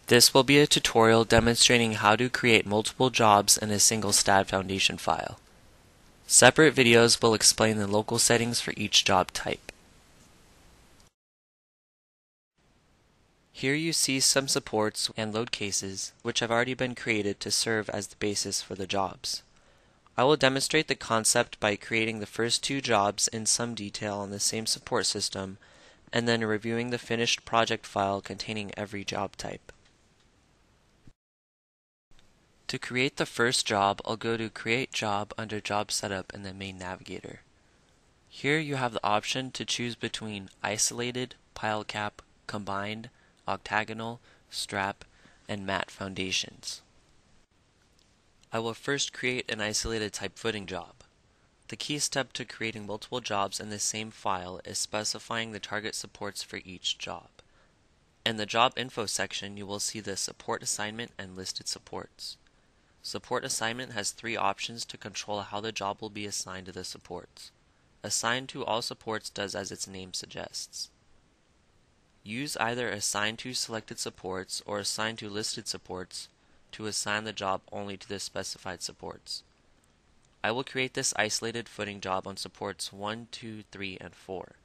This will be a tutorial demonstrating how to create multiple jobs in a single STAAD Foundation file. Separate videos will explain the local settings for each job type. Here you see some supports and load cases which have already been created to serve as the basis for the jobs. I will demonstrate the concept by creating the first two jobs in some detail on the same support system and then reviewing the finished project file containing every job type. To create the first job, I'll go to Create Job under Job Setup in the main navigator. Here you have the option to choose between isolated, pile cap, combined, octagonal, strap, and mat foundations. I will first create an isolated type footing job. The key step to creating multiple jobs in the same file is specifying the target supports for each job. In the Job Info section, you will see the support assignment and listed supports. Support assignment has three options to control how the job will be assigned to the supports. Assign to all supports does as its name suggests. Use either Assign to selected supports or Assign to listed supports to assign the job only to the specified supports. I will create this isolated footing job on supports 1, 2, 3, and 4.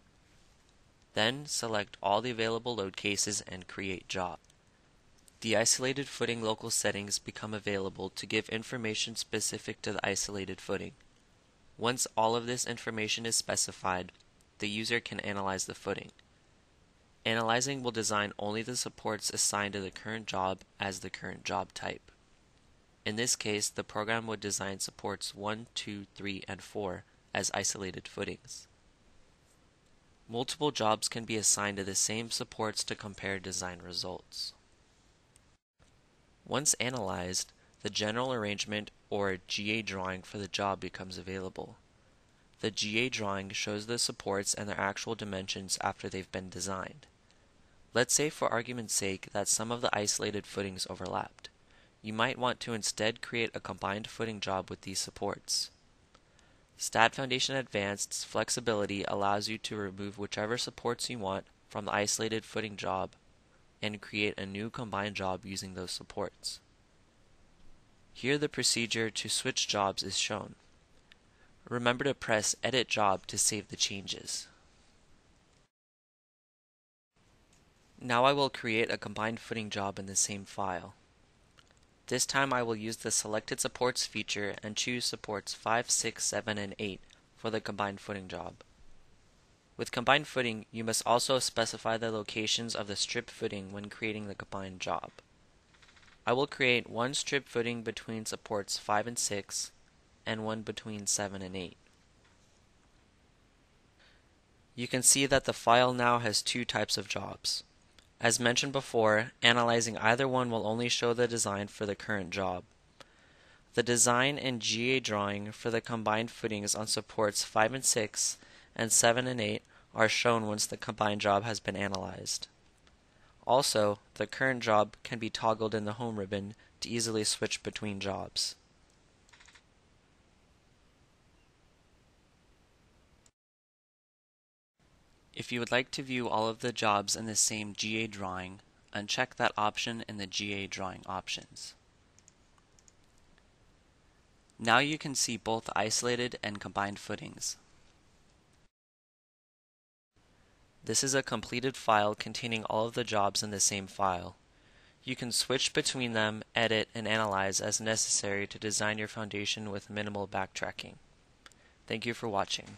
Then select all the available load cases and create job. The isolated footing local settings become available to give information specific to the isolated footing. Once all of this information is specified, the user can analyze the footing. Analyzing will design only the supports assigned to the current job as the current job type. In this case, the program would design supports 1, 2, 3, and 4 as isolated footings. Multiple jobs can be assigned to the same supports to compare design results. Once analyzed, the general arrangement or GA drawing for the job becomes available. The GA drawing shows the supports and their actual dimensions after they've been designed. Let's say for argument's sake that some of the isolated footings overlapped. You might want to instead create a combined footing job with these supports. STAAD Foundation Advanced's flexibility allows you to remove whichever supports you want from the isolated footing job and create a new combined job using those supports. Here the procedure to switch jobs is shown. Remember to press Edit Job to save the changes. Now I will create a combined footing job in the same file. This time I will use the Selected Supports feature and choose supports 5, 6, 7, and 8 for the combined footing job. With combined footing, you must also specify the locations of the strip footing when creating the combined job. I will create one strip footing between supports 5 and 6, and one between 7 and 8. You can see that the file now has two types of jobs. As mentioned before, analyzing either one will only show the design for the current job. The design and GA drawing for the combined footings on supports 5 and 6 and 7 and 8 are shown once the combined job has been analyzed. Also, the current job can be toggled in the Home ribbon to easily switch between jobs. If you would like to view all of the jobs in the same GA drawing, uncheck that option in the GA drawing options. Now you can see both isolated and combined footings. This is a completed file containing all of the jobs in the same file. You can switch between them, edit, and analyze as necessary to design your foundation with minimal backtracking. Thank you for watching.